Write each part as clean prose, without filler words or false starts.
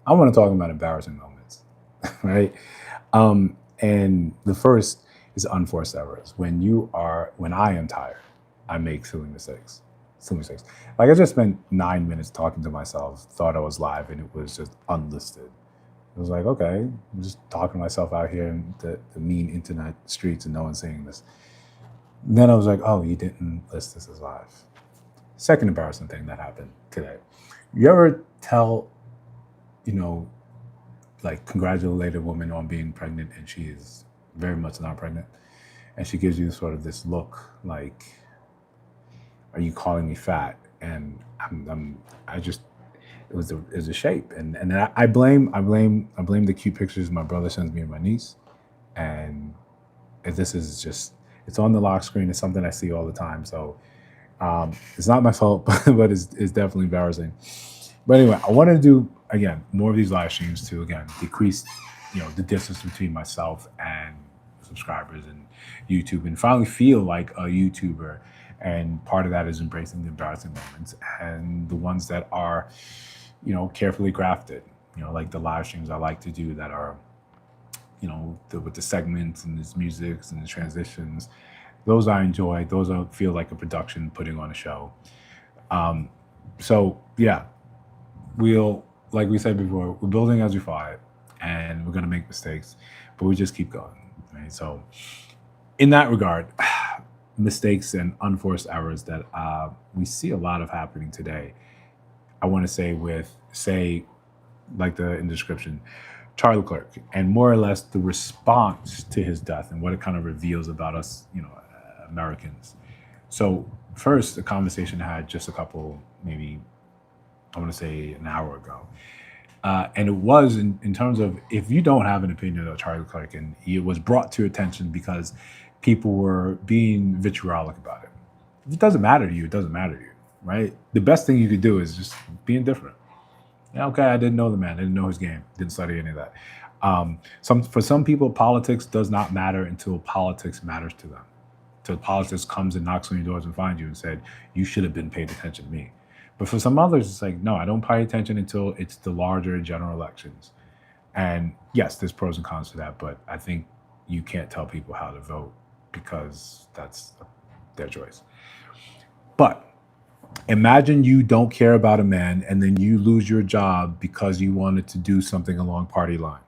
I want to talk about embarrassing moments, right? And the first is unforced errors. When I am tired, I make silly mistakes. Silly mistakes. Like I just spent 9 minutes talking to myself, thought I was live, and it was just unlisted. It was like, okay, I'm just talking to myself out here in the mean internet streets and no one's seeing this. And then I was like, oh, you didn't list this as live. Second embarrassing thing that happened today. You ever tell, you know, like congratulate a woman on being pregnant and she is very much not pregnant, and she gives you sort of this look like, are you calling me fat? And I just, it was a shape, and I blame the cute pictures my brother sends me and my niece, and this is just, it's on the lock screen. It's something I see all the time, so it's not my fault, but it's definitely embarrassing. But anyway, I wanted to do again more of these live streams to again decrease, the distance between myself and subscribers and YouTube, and finally feel like a YouTuber. And part of that is embracing the embarrassing moments and the ones that are, carefully crafted. Like the live streams I like to do that are, with the segments and the musics and the transitions. Those I enjoy. Those I feel like a production putting on a show. So yeah, we'll, like we said before, we're building as we fly, and we're gonna make mistakes, but we just keep going. Right. So in that regard, mistakes and unforced errors that we see a lot of happening today. I want to say like the in the description, Charlie Kirk, and more or less the response to his death and what it kind of reveals about us, Americans. So first, the conversation I had just a couple, maybe I want to say an hour ago. And it was in terms of, if you don't have an opinion of Charlie Clark, and it was brought to your attention because people were being vitriolic about it. If it doesn't matter to you, it doesn't matter to you, right? The best thing you could do is just be indifferent. Yeah, okay, I didn't know the man, I didn't know his game, didn't study any of that. For some people, politics does not matter until politics matters to them. Till politics comes and knocks on your doors and finds you and said, you should have been paying attention to me. But for some others, it's like, no, I don't pay attention until it's the larger general elections. And yes, there's pros and cons to that, but I think you can't tell people how to vote because that's their choice. But imagine you don't care about a man and then you lose your job because you wanted to do something along party lines.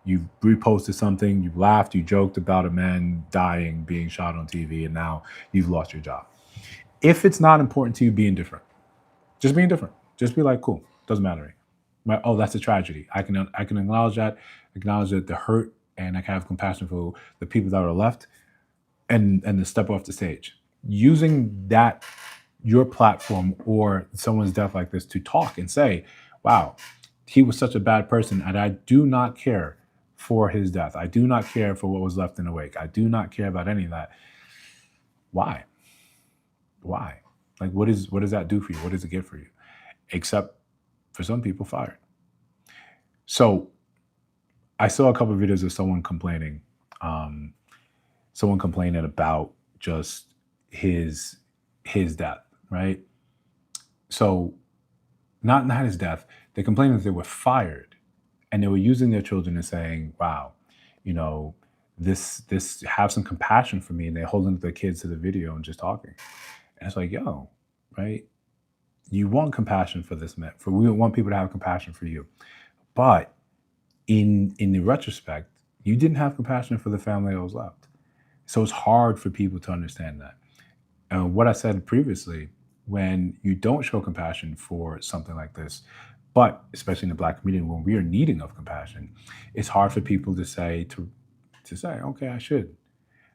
You reposted something, you laughed, you joked about a man dying, being shot on TV, and now you've lost your job. If it's not important to you, be indifferent. Just be indifferent. Just be like, cool, doesn't matter to me. Right? Oh, that's a tragedy. I can acknowledge that the hurt, and I can have compassion for the people that are left, and to step off the stage. Using that, your platform or someone's death like this, to talk and say, wow, he was such a bad person, and I do not care for his death. I do not care for what was left in the wake. I do not care about any of that. Why? Why? Like, what does that do for you? What does it get for you? Except for some people, fired. So I saw a couple of videos of someone complaining about just his death, right? So not his death. They complained that they were fired, and they were using their children and saying, "Wow, you know, this have some compassion for me." And they're holding their kids to the video and just talking. And it's like, yo, right? You want compassion for this man. We want people to have compassion for you, but in the retrospect, you didn't have compassion for the family that was left. So it's hard for people to understand that. And what I said previously, when you don't show compassion for something like this, but especially in the Black community, when we are needing of compassion, it's hard for people to say, okay, I should.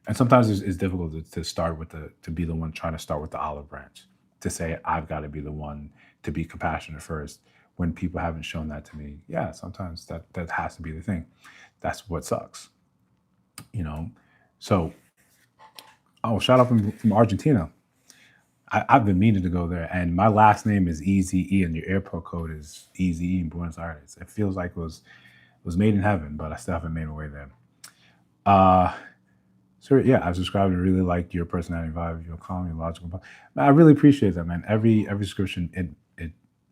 And sometimes it's difficult to start with to be the one trying to start with the olive branch, to say I've got to be the one to be compassionate first when people haven't shown that to me. Yeah, sometimes that has to be the thing. That's what sucks, you know. So, oh, shout out from Argentina. I've been meaning to go there, and my last name is EZE, and your airport code is EZE in Buenos Aires. It feels like it was made in heaven, but I still haven't made my way there. So yeah, I've subscribed and really liked your personality vibe, your calm, your logical. I really appreciate that, man. Every subscription,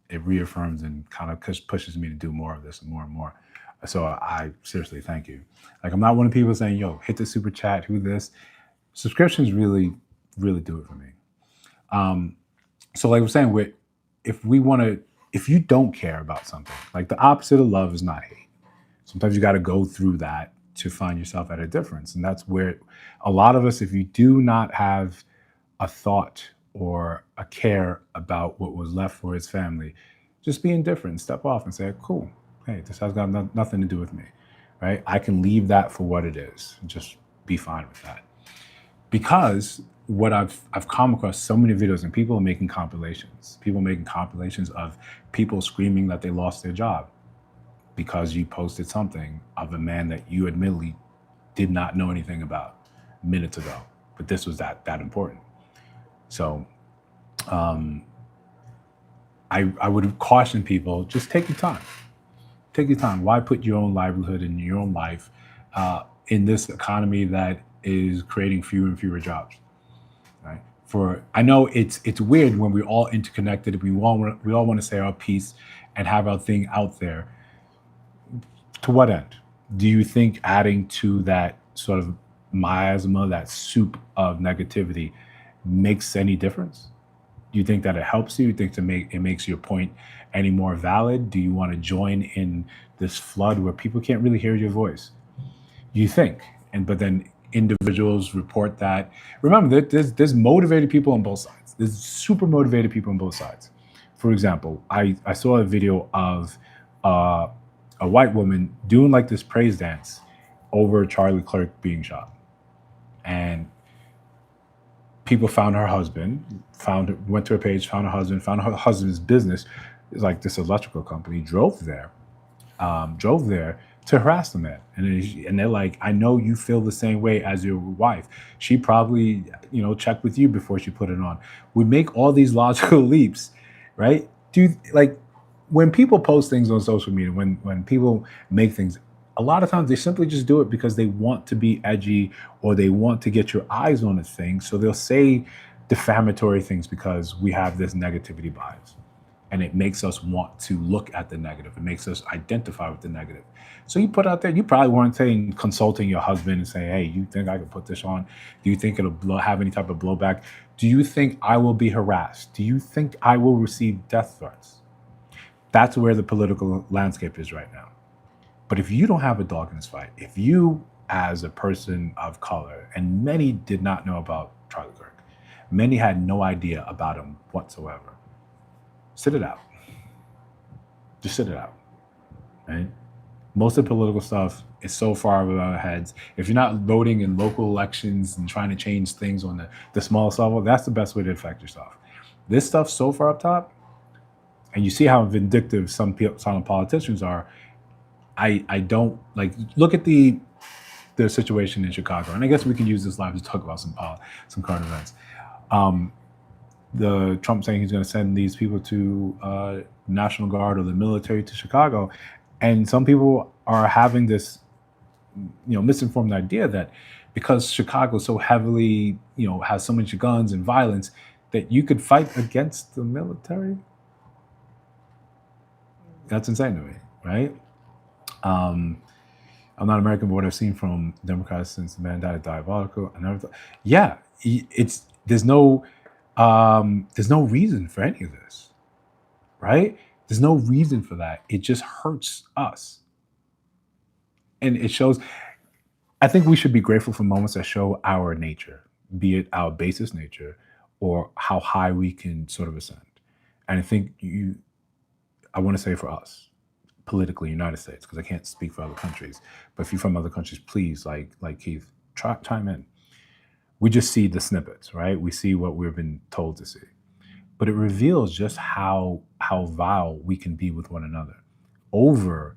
it it reaffirms and kind of pushes me to do more of this and more. So I seriously thank you. Like, I'm not one of the people saying, yo, hit the super chat, who this. Subscriptions really, really do it for me. So like I was saying, if you don't care about something, like the opposite of love is not hate. Sometimes you got to go through that to find yourself at a difference. And that's where a lot of us, if you do not have a thought or a care about what was left for his family, just be indifferent, step off and say, cool, hey, this has got nothing to do with me, right? I can leave that for what it is and just be fine with that. Because what I've come across so many videos and people making compilations of people screaming that they lost their job because you posted something of a man that you admittedly did not know anything about minutes ago, but this was that important. So I would caution people, just take your time. Take your time. Why put your own livelihood and your own life in this economy that is creating fewer and fewer jobs? Right? I know it's weird when we're all interconnected. We all want to say our piece and have our thing out there. To what end? Do you think adding to that sort of miasma, that soup of negativity, makes any difference? Do you think that it helps you? Do you think it makes your point any more valid? Do you want to join in this flood where people can't really hear your voice? You think, but then individuals report that. Remember, there's motivated people on both sides. There's super motivated people on both sides. For example, I saw a video of a white woman doing like this praise dance over Charlie Kirk being shot, and people found her husband, went to her page, found her husband's business, like this electrical company, drove there to harass the man. And they're like, I know you feel the same way as your wife. She probably, checked with you before she put it on. We make all these logical leaps, right? When people post things on social media, when people make things, a lot of times they simply just do it because they want to be edgy or they want to get your eyes on a thing. So they'll say defamatory things because we have this negativity bias. And it makes us want to look at the negative. It makes us identify with the negative. So you put out there, you probably weren't consulting your husband and saying, hey, you think I could put this on? Do you think it'll have any type of blowback? Do you think I will be harassed? Do you think I will receive death threats? That's where the political landscape is right now. But if you don't have a dog in this fight, if you, as a person of color, and many did not know about Charlie Kirk, many had no idea about him whatsoever, sit it out. Just sit it out, right? Most of the political stuff is so far above our heads. If you're not voting in local elections and trying to change things on the smallest level, that's the best way to affect yourself. This stuff's so far up top, and you see how vindictive some politicians are. I don't look at the situation in Chicago, and I guess we can use this live to talk about some current events. The Trump saying he's going to send these people to National Guard or the military to Chicago, and some people are having this, misinformed idea that because Chicago so heavily, has so much guns and violence, that you could fight against the military. That's insane to me, right? I'm not American, but what I've seen from Democrats since the man died, diabolical. There's no reason for any of this, right? There's no reason for that. It just hurts us. And it shows, I think we should be grateful for moments that show our nature, be it our basest nature or how high we can sort of ascend. And I think I want to say for us, politically, United States, because I can't speak for other countries, but if you're from other countries, please, like Keith, chime in. We just see the snippets, right? We see what we've been told to see. But it reveals just how vile we can be with one another over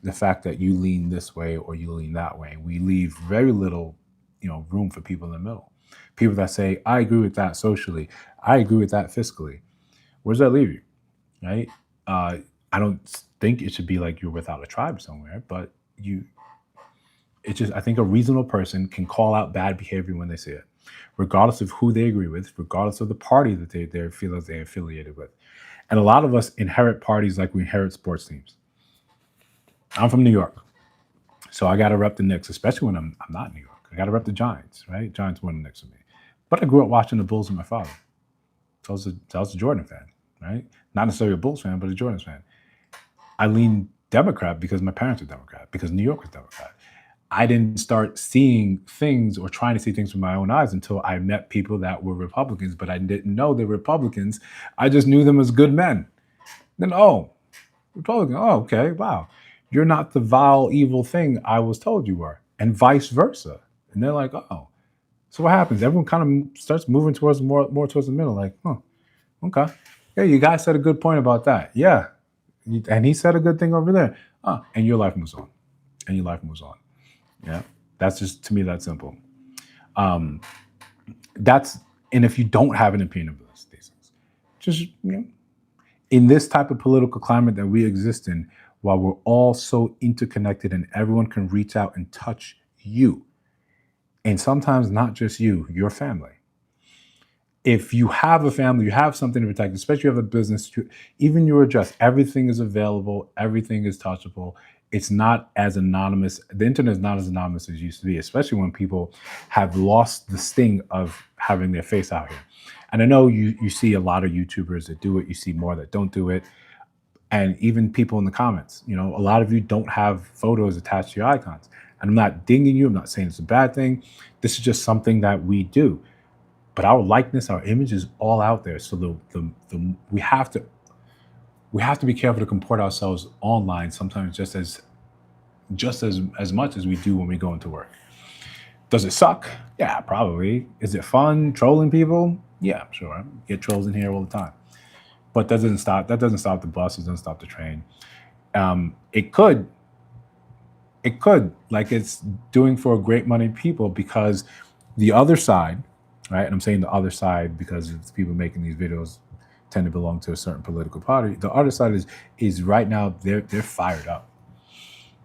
the fact that you lean this way or you lean that way. We leave very little, room for people in the middle. People that say, I agree with that socially, I agree with that fiscally. Where does that leave you, right? I don't think it should be like you're without a tribe somewhere, but I think a reasonable person can call out bad behavior when they see it, regardless of who they agree with, regardless of the party that they feel that they're affiliated with. And a lot of us inherit parties like we inherit sports teams. I'm from New York, so I got to rep the Knicks, especially when I'm not in New York. I got to rep the Giants, right? Giants won the Knicks with me. But I grew up watching the Bulls with my father. So I was a Jordan fan, right? Not necessarily a Bulls fan, but a Jordan fan. I lean Democrat because my parents were Democrat, because New York was Democrat. I didn't start seeing things or trying to see things with my own eyes until I met people that were Republicans, but I didn't know they were Republicans. I just knew them as good men. Then, oh, Republican, oh, okay, wow. You're not the vile, evil thing I was told you were, and vice versa. And they're like, oh. So what happens? Everyone kind of starts moving towards more towards the middle, like, huh, okay. Yeah, you guys said a good point about that. Yeah. And he said a good thing over there. And your life moves on. And your life moves on. Yeah. That's just, to me, that simple. And if you don't have an opinion of these things, just, in this type of political climate that we exist in, while we're all so interconnected and everyone can reach out and touch you, and sometimes not just you, your family. If you have a family, you have something to protect, especially if you have a business, even your address, everything is available, everything is touchable. It's not as anonymous. The internet is not as anonymous as it used to be, especially when people have lost the sting of having their face out here. And I know you see a lot of YouTubers that do it. You see more that don't do it. And even people in the comments, a lot of you don't have photos attached to your icons. And I'm not dinging you. I'm not saying it's a bad thing. This is just something that we do. But our likeness, our image is all out there. So we have to be careful to comport ourselves online sometimes just as much as we do when we go into work. Does it suck? Yeah, probably. Is it fun trolling people? Yeah, I'm sure. Get trolls in here all the time. But that doesn't stop the bus, it doesn't stop the train. It could, like it's doing for great money people, because the other side, right? And I'm saying the other side because it's people making these videos tend to belong to a certain political party. The other side is right now they're fired up.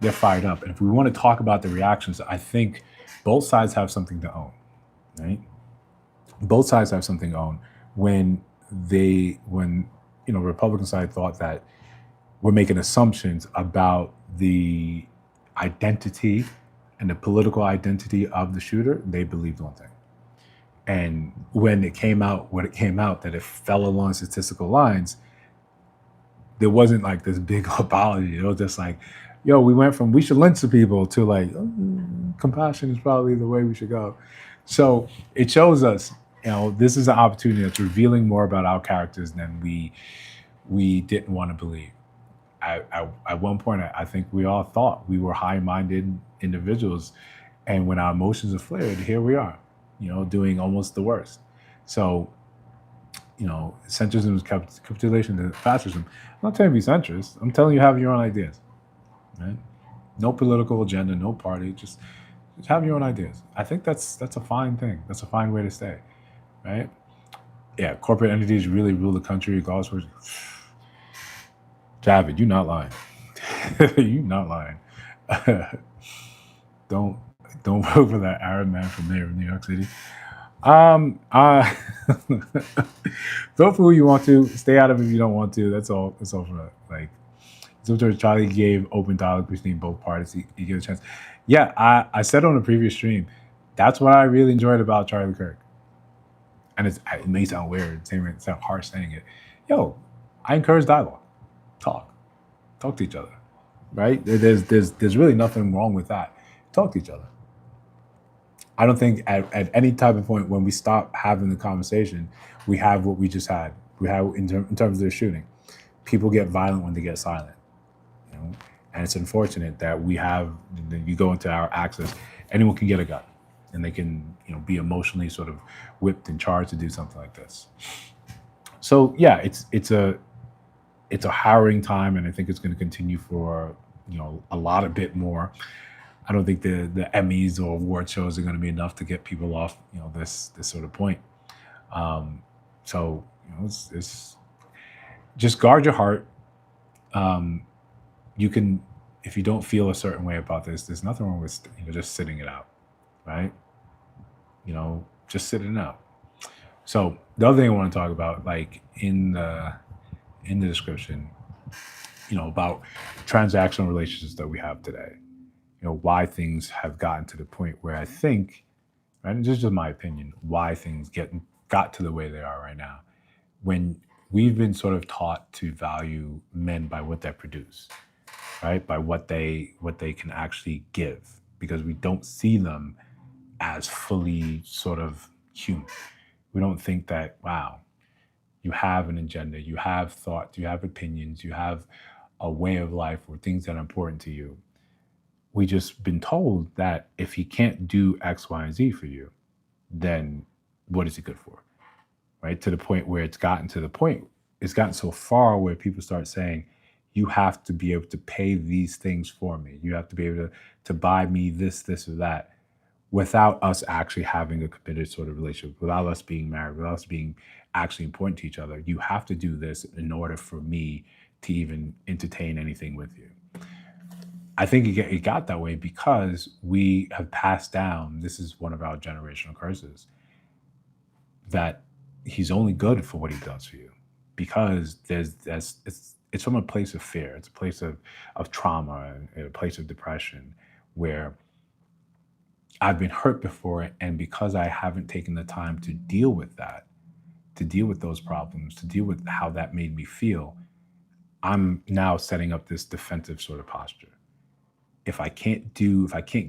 They're fired up. And if we want to talk about the reactions, I think both sides have something to own, right? Both sides have something to own. When Republican side thought that we're making assumptions about the identity and the political identity of the shooter, they believed one thing. And when it came out, that it fell along statistical lines, there wasn't like this big apology. It was just like, yo, we went from we should lynch the people to like, compassion is probably the way we should go. So it shows us, this is an opportunity that's revealing more about our characters than we didn't want to believe. At one point, I think we all thought we were high-minded individuals, and when our emotions are flared, here we are, doing almost the worst. So, centrism is capitulation to fascism. I'm not telling you to be centrist. I'm telling you have your own ideas, right? No political agenda, no party. Just have your own ideas. I think that's a fine thing. That's a fine way to stay, right? Yeah, corporate entities really rule the country regardless of. Javid, you not lying. You not lying. Don't vote for that Arab man for mayor of New York City. Vote for who you want to. Stay out of it if you don't want to. That's all. That's all for that. Like, sometimes Charlie gave open dialogue between both parties. He gave a chance. Yeah, I said on a previous stream, that's what I really enjoyed about Charlie Kirk. And it may sound weird, it sound harsh saying it. Yo, I encourage dialogue. Talk to each other, right? There's really nothing wrong with that. Talk to each other. I don't think at any type of point when we stop having the conversation, we have what we just had. We have in terms of their shooting. People get violent when they get silent, and it's unfortunate that we have. You go into our access, anyone can get a gun, and they can be emotionally sort of whipped and charged to do something like this. So yeah, it's a harrowing time, and I think it's going to continue for a lot of bit more. I don't think the Emmys or award shows are going to be enough to get people off this sort of point. So it's just guard your heart. You can, if you don't feel a certain way about this, there's nothing wrong with just sitting it out, right? Just sitting it out. So the other thing I want to talk about, like in the in the description, about transactional relationships that we have today. Why things have gotten to the point where I think, right, and this is just my opinion, why things got to the way they are right now. When we've been sort of taught to value men by what they produce, right? By what they can actually give, because we don't see them as fully sort of human. We don't think that, wow, you have an agenda, you have thoughts, you have opinions, you have a way of life or things that are important to you. We just been told that if he can't do X, Y, and Z for you, then what is he good for? Right? To the point where it's gotten so far where people start saying, you have to be able to pay these things for me. You have to be able to buy me this, or that, without us actually having a committed sort of relationship, without us being married, without us being actually important to each other. You have to do this in order for me to even entertain anything with you. I think it got that way because we have passed down, this is one of our generational curses, that he's only good for what he does for you, because it's from a place of fear. It's a place of trauma, a place of depression, where I've been hurt before, and because I haven't taken the time to deal with that, to deal with those problems, to deal with how that made me feel, I'm now setting up this defensive sort of posture. If I can't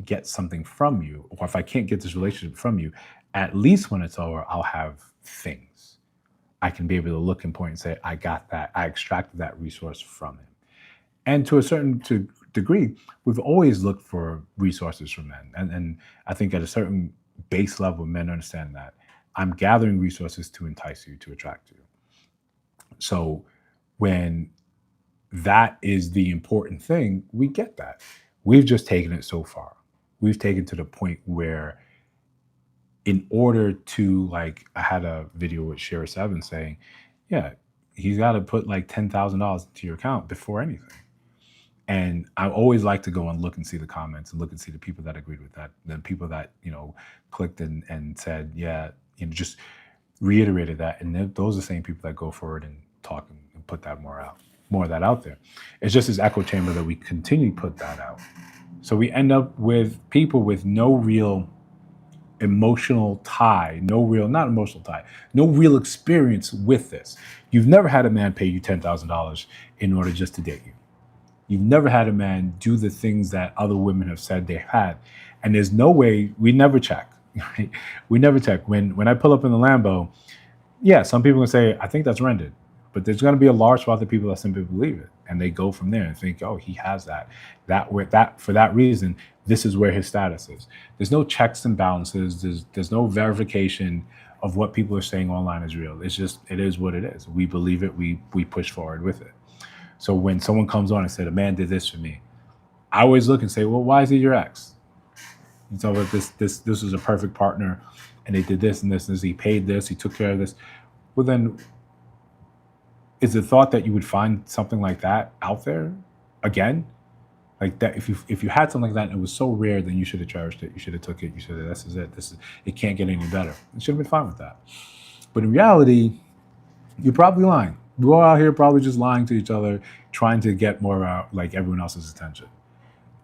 get something from you, or if I can't get this relationship from you, at least when it's over, I'll have things. I can be able to look and point and say, I got that. I extracted that resource from him. And to a certain degree, we've always looked for resources from men. And I think at a certain base level, men understand that. I'm gathering resources to entice you, to attract you. So when that is the important thing, we get that. We've just taken it so far. We've taken to the point where, in order to, like, I had a video with Shira 7 saying, yeah, he's got to put like $10,000 into your account before anything. And I always like to go and look and see the comments and look and see the people that agreed with that, the people that, clicked and said, yeah, just reiterated that. And those are the same people that go forward and talk and put that more of that out there. It's just this echo chamber that we continue to put that out. So we end up with people with no real emotional tie, no real experience with this. You've never had a man pay you $10,000 in order just to date you. You've never had a man do the things that other women have said they had. And there's no way, we never check. Right? We never check. When I pull up in the Lambo, yeah, some people can say, I think that's rented. But there's going to be a large swath of people that simply believe it. And they go from there and think, oh, he has that. For that reason, this is where his status is. There's no checks and balances. There's no verification of what people are saying online is real. It's just, it is what it is. We believe it. We push forward with it. So when someone comes on and said, a man did this for me, I always look and say, well, why is he your ex? And so this was a perfect partner, and they did this and this and this. He paid this. He took care of this. Well, then, is the thought that you would find something like that out there again? Like that, if you had something like that and it was so rare, then you should have cherished it. You should have took it. You should have, this is it. It can't get any better. You should have been fine with that. But in reality, you're probably lying. We're all out here probably just lying to each other, trying to get more out, like everyone else's attention.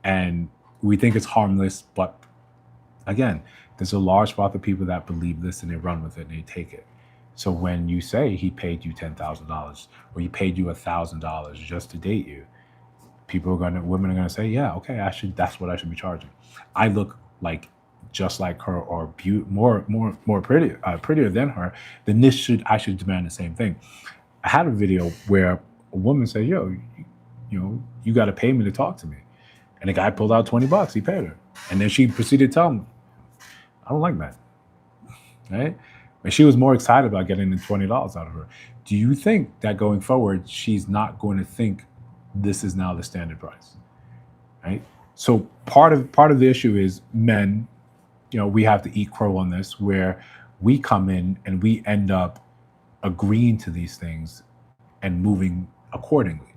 And we think it's harmless, but again, there's a large swath of people that believe this and they run with it and they take it. So when you say he paid you $10,000 or he paid you $1,000 just to date you, women are gonna say, yeah, okay, that's what I should be charging. I look like just like her or more prettier than her, then I should demand the same thing. I had a video where a woman said, yo, you got to pay me to talk to me. And the guy pulled out $20, he paid her. And then she proceeded to tell him, I don't like that, right? And she was more excited about getting the $20 out of her. Do you think that going forward, she's not going to think this is now the standard price, right? So part of the issue is men, we have to eat crow on this, where we come in and we end up agreeing to these things and moving accordingly.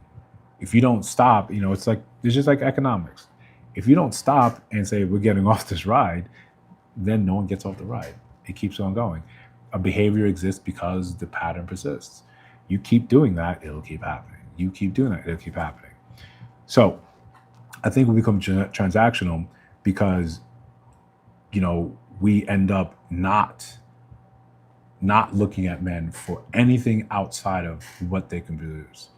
If you don't stop, it's just like economics. If you don't stop and say, we're getting off this ride, then no one gets off the ride. It keeps on going. A behavior exists because the pattern persists. You keep doing that, it'll keep happening. You keep doing that, it'll keep happening. So I think we become transactional because, we end up not looking at men for anything outside of what they can produce.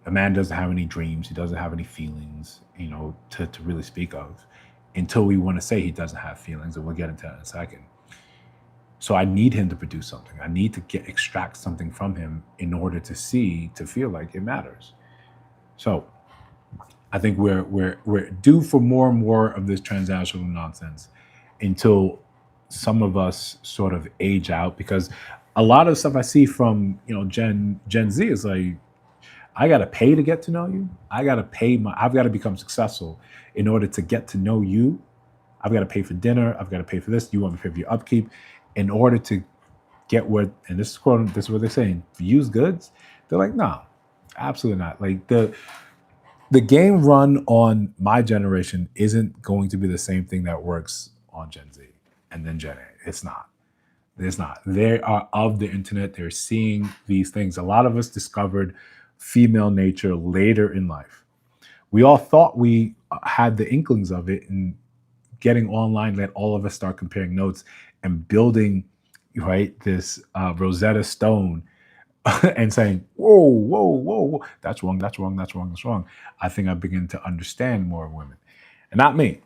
A man doesn't have any dreams. He doesn't have any feelings, to really speak of, until we want to say he doesn't have feelings, and we'll get into that in a second. So I need him to produce something. I need to extract something from him in order to feel like it matters. So I think we're due for more and more of this transactional nonsense until some of us sort of age out, because a lot of stuff I see from Gen Z is like, I gotta pay to get to know you. I've got to become successful in order to get to know you. I've got to pay for dinner. I've got to pay for this. You want me to pay for your upkeep in order to get what, and this is what they're saying, use goods. They're like, no, absolutely not. Like the game run on my generation isn't going to be the same thing that works on Gen Z and then Gen A. It's not. It's not. They are of the internet. They're seeing these things. A lot of us discovered female nature later in life. We all thought we had the inklings of it, and getting online let all of us start comparing notes and building, right, this Rosetta Stone and saying, whoa, whoa, whoa, whoa, that's wrong, that's wrong, that's wrong, that's wrong. I think I begin to understand more of women. And not me.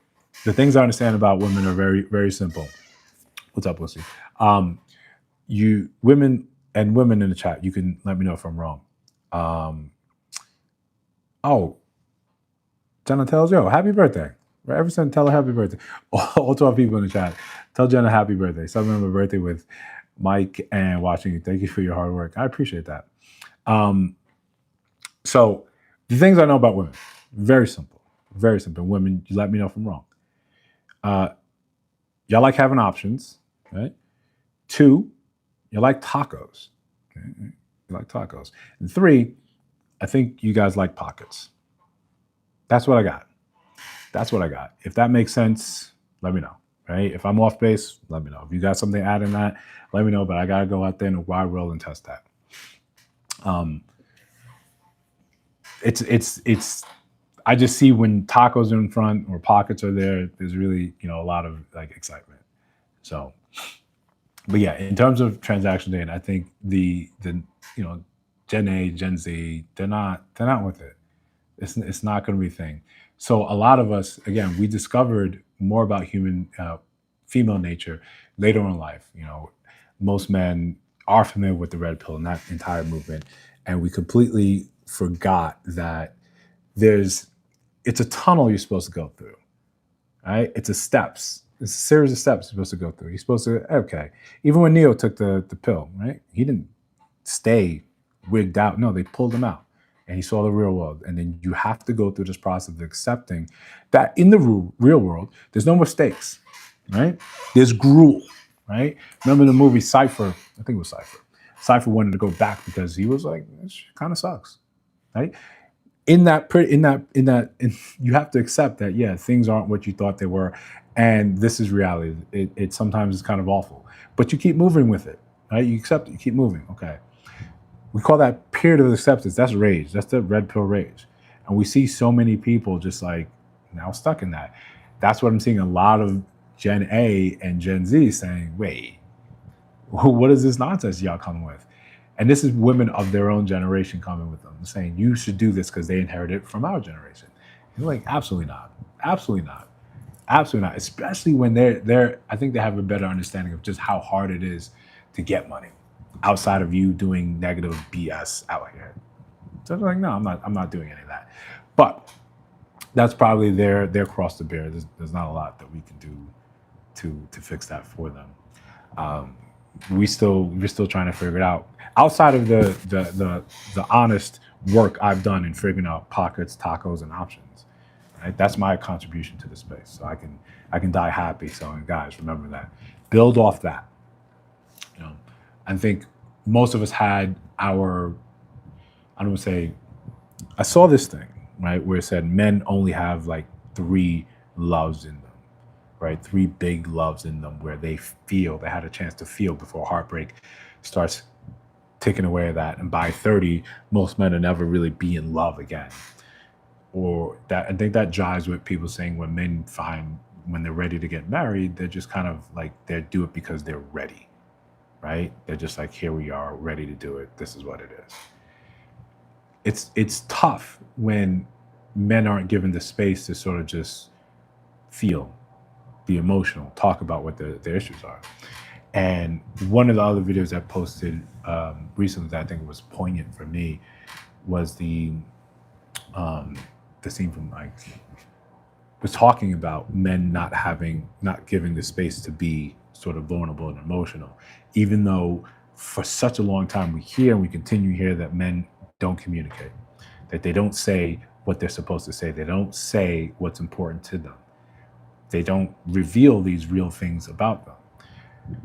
The things I understand about women are very, very simple. What's up, Lucy? You women in the chat, you can let me know if I'm wrong. Jenna tells, yo, happy birthday. Right? Every time, tell her happy birthday. All 12 people in the chat, tell Jenna happy birthday. Celebrate my birthday with Mike and watching you. Thank you for your hard work. I appreciate that. So the things I know about women, very simple. Very simple. Women, you let me know if I'm wrong. Y'all like having options, right? 2, you like tacos. Okay? You like tacos. And 3, I think you guys like pockets. That's what I got. That's what I got. If that makes sense, let me know, right? If I'm off base, let me know. If you got something to add in that, let me know, but I got to go out there in the wide world and test that. I just see when tacos are in front or pockets are there, there's really, a lot of like excitement. So, but yeah, in terms of transaction dating, I think the Gen A, Gen Z, they're not with it. It's not going to be a thing. So a lot of us, again, we discovered more about female nature later in life. Most men are familiar with the red pill and that entire movement, and we completely forgot that it's a tunnel you're supposed to go through, right? It's a series of steps you're supposed to go through. You're supposed to, okay. Even when Neo took the pill, right? He didn't stay wigged out. No, they pulled him out and he saw the real world. And then you have to go through this process of accepting that in the real world, there's no mistakes, right? There's gruel, right? Remember the movie Cypher? I think it was Cypher. Cypher wanted to go back because he was like, this kind of sucks, right? You have to accept that, yeah, things aren't what you thought they were. And this is reality. It sometimes is kind of awful, but you keep moving with it, right? You accept it, you keep moving. Okay. We call that period of acceptance. That's rage. That's the red pill rage. And we see so many people just like now stuck in that. That's what I'm seeing a lot of Gen A and Gen Z saying, wait, what is this nonsense y'all coming with? And this is women of their own generation coming with them, saying you should do this because they inherited it from our generation. And you're like, absolutely not. Absolutely not. Absolutely not. Especially when I think they have a better understanding of just how hard it is to get money outside of you doing negative BS out here. So they're like, no, I'm not doing any of that. But that's probably their cross to bear. There's not a lot that we can do to fix that for them. We're still trying to figure it out. Outside of the honest work I've done in figuring out pockets, tacos, and options, right? That's my contribution to the space. So I can die happy. So guys, remember that. Build off that. I think most of us had I saw this thing, right, where it said men only have like 3 loves in them, right? 3 big loves in them where they had a chance to feel before heartbreak starts taken away of that, and by 30, most men will never really be in love again. Or that, I think that jives with people saying when men find when they're ready to get married, they're just kind of like they do it because they're ready, right? They're just like, here we are, ready to do it. This is what it is. It's tough when men aren't given the space to sort of just feel, be emotional, talk about what their issues are. And one of the other videos I posted recently that I think was poignant for me was the scene from like was talking about men not giving the space to be sort of vulnerable and emotional, even though for such a long time we continue to hear that men don't communicate, that they don't say what they're supposed to say, they don't say what's important to them, they don't reveal these real things about them.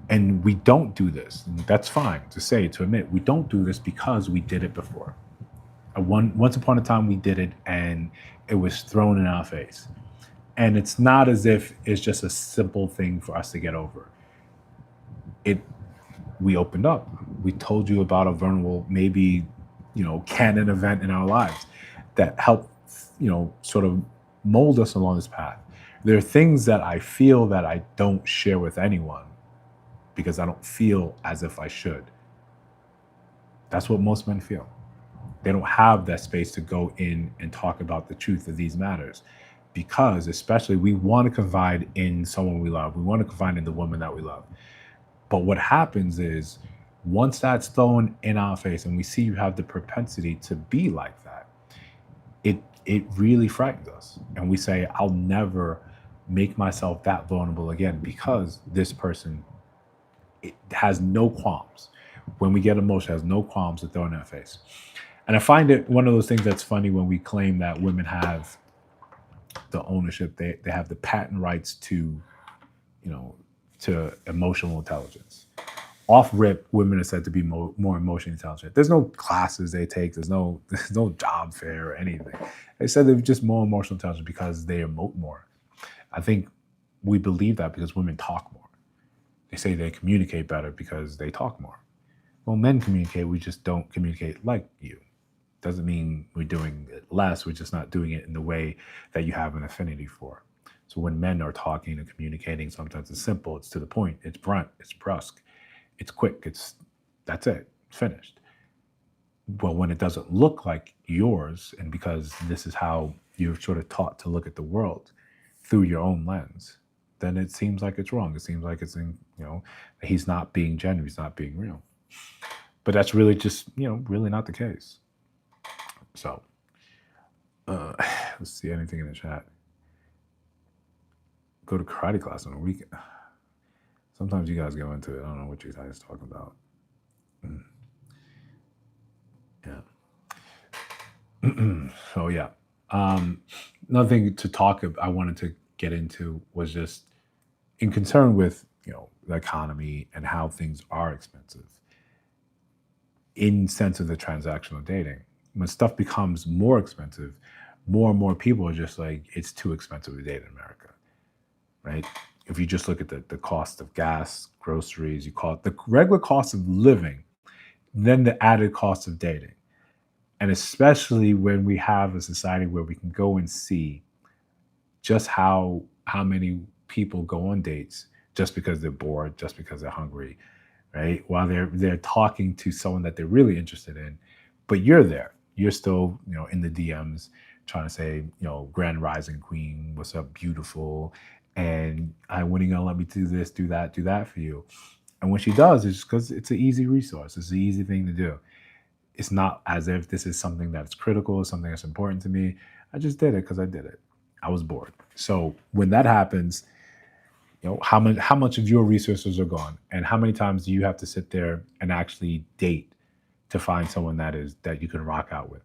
And we don't do this. And that's fine to say, to admit, we don't do this because we did it before. Once upon a time, we did it and it was thrown in our face. And it's not as if it's just a simple thing for us to get over. We opened up. We told you about a vulnerable, maybe, canon event in our lives that helped, sort of mold us along this path. There are things that I feel that I don't share with anyone because I don't feel as if I should. That's what most men feel. They don't have that space to go in and talk about the truth of these matters because especially we want to confide in someone we love. We want to confide in the woman that we love. But what happens is once that's thrown in our face and we see you have the propensity to be like that, it really frightens us. And we say, I'll never make myself that vulnerable again because this person has no qualms. When we get emotional, has no qualms to throw in our face. And I find it one of those things that's funny when we claim that women have the ownership, they have the patent rights to, to emotional intelligence. Off rip, women are said to be more emotionally intelligent. There's no classes they take. There's no job fair or anything. They said they're just more emotional intelligent because they emote more. I think we believe that because women talk more. They say they communicate better because they talk more. Well, men communicate, we just don't communicate like you. Doesn't mean we're doing it less, we're just not doing it in the way that you have an affinity for. So when men are talking and communicating, sometimes it's simple, it's to the point, it's blunt, it's brusque, it's quick, that's it, it's finished. Well, when it doesn't look like yours, and because this is how you're sort of taught to look at the world through your own lens, then it seems like it's wrong. It seems like it's he's not being genuine, he's not being real. But that's really just, really not the case. So, let's see anything in the chat. Go to karate class on the weekend. Sometimes you guys go into it. I don't know what you guys talk about. Yeah. So yeah. Another thing to talk about, I wanted to get into was just in concern with the economy and how things are expensive. In sense of the transactional dating, when stuff becomes more expensive, more and more people are just like, it's too expensive to date in America, right? If you just look at the cost of gas, groceries, you call it the regular cost of living, then the added cost of dating. And especially when we have a society where we can go and see just how many people go on dates just because they're bored, just because they're hungry, right? While they're talking to someone that they're really interested in, but you're there. You're still, in the DMs trying to say, grand rising queen, what's up, beautiful, and when are you gonna let me do this, do that for you? And when she does, it's because it's an easy resource. It's an easy thing to do. It's not as if this is something that's critical, something that's important to me. I just did it because I did it. I was bored. So when that happens, how much of your resources are gone, and how many times do you have to sit there and actually date to find someone that you can rock out with?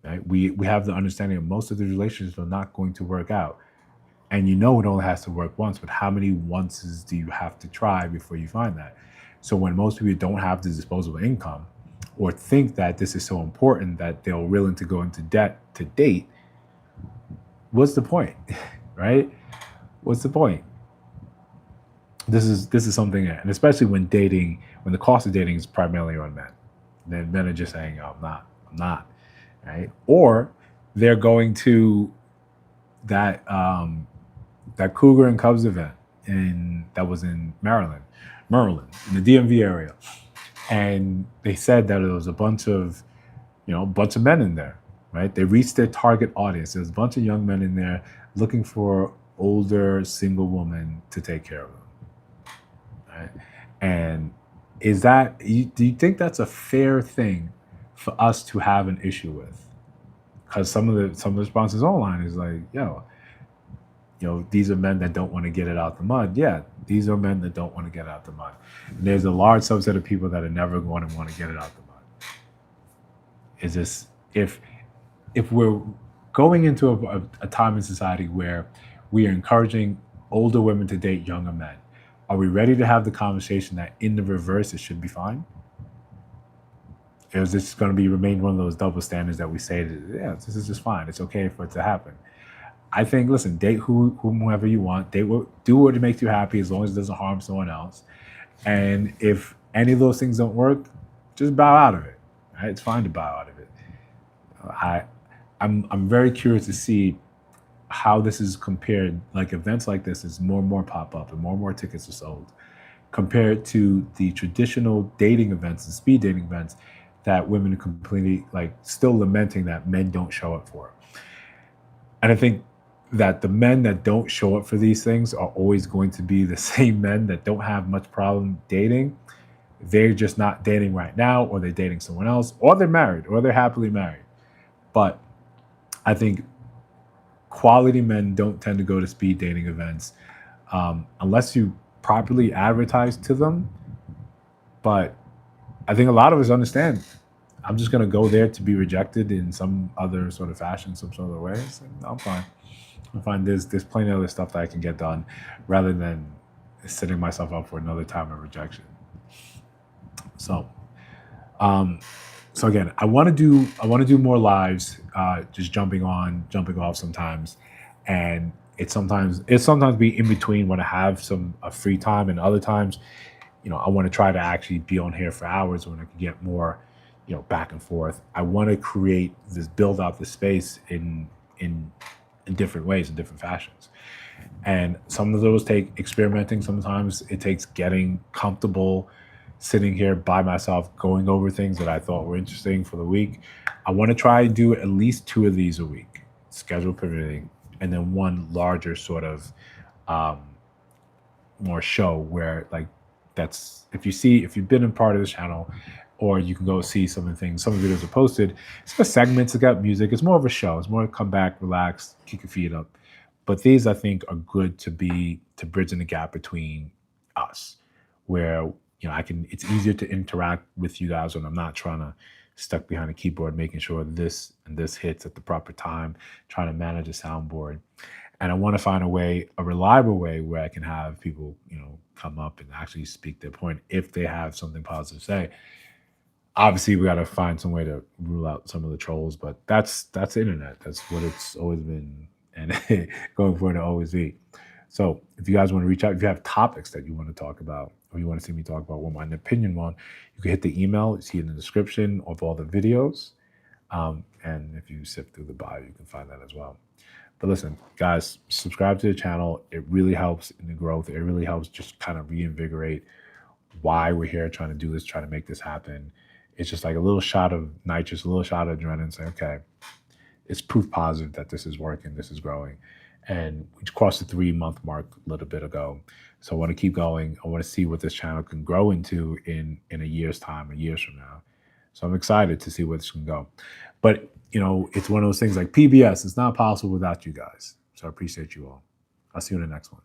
Right? We have the understanding that most of the relationships are not going to work out, and it only has to work once. But how many onces do you have to try before you find that? So when most people don't have the disposable income, or think that this is so important that they're willing to go into debt to date, what's the point, right? What's the point? this is something, and especially when dating, when the cost of dating is primarily on men, then men are just saying, "Oh, I'm not," right? Or they're going to that that Cougar and Cubs event in that was in Maryland, in the DMV area, and they said that there was a bunch of men in there, right? They reached their target audience. There's a bunch of young men in there looking for older single women to take care of them, right? And do you think that's a fair thing for us to have an issue with? Because some of the responses online is like, these are men that don't want to get it out the mud. Yeah, these are men that don't want to get it out the mud. And there's a large subset of people that are never going to want to get it out the mud. Is this if we're going into a time in society where we are encouraging older women to date younger men, are we ready to have the conversation that in the reverse it should be fine? Or is this going to remain one of those double standards that we say that, yeah, this is just fine, it's okay for it to happen? I think, listen, date whomever you want, do what makes you happy as long as it doesn't harm someone else. And if any of those things don't work, just bow out of it. Right? It's fine to bow out of it. I'm very curious to see how this is compared, like events like this as more and more pop up and more tickets are sold, compared to the traditional dating events and speed dating events that women are completely like still lamenting that men don't show up for. And I think that the men that don't show up for these things are always going to be the same men that don't have much problem dating. They're just not dating right now, or they're dating someone else, or they're married, or they're happily married. But I think quality men don't tend to go to speed dating events unless you properly advertise to them. But I think a lot of us understand, I'm just going to go there to be rejected in some other sort of fashion, some sort of ways. And I'm fine. There's plenty of other stuff that I can get done rather than setting myself up for another time of rejection. So, so again, I want to do more lives, just jumping off sometimes, and it's sometimes be in between when I have some free time, and other times, I want to try to actually be on here for hours when I can get more, back and forth. I want to build out the space in different ways, in different fashions. And some of those take experimenting. Sometimes it takes getting comfortable sitting here by myself, going over things that I thought were interesting for the week. I want to try and do at least 2 of these a week, schedule permitting, and then one larger sort of more show where like that's if you've been a part of this channel, or you can go see some of the things, some of the videos are posted. It's got segments, it's got music, it's more of a show. It's more come back, relax, kick your feet up. But these I think are good to bridge in the gap between us, where it's easier to interact with you guys when I'm not trying to stuck behind a keyboard, making sure this and this hits at the proper time, trying to manage a soundboard. And I want to find a reliable way where I can have people, come up and actually speak their point if they have something positive to say. Obviously, we got to find some way to rule out some of the trolls, but that's the internet. That's what it's always been, and going forward to always be. So if you guys want to reach out, if you have topics that you want to talk about, or you want to see me talk about my opinion on, you can hit the email. You see it in the description of all the videos. And if you sift through the bio, you can find that as well. But listen, guys, subscribe to the channel. It really helps in the growth. It really helps just kind of reinvigorate why we're here trying to do this, trying to make this happen. It's just like a little shot of nitrous, a little shot of adrenaline, say, okay, it's proof positive that this is working, this is growing. And we crossed the 3-month mark a little bit ago. So I want to keep going. I want to see what this channel can grow into in a year's time, years from now. So I'm excited to see where this can go. But, it's one of those things like PBS. It's not possible without you guys. So I appreciate you all. I'll see you in the next one.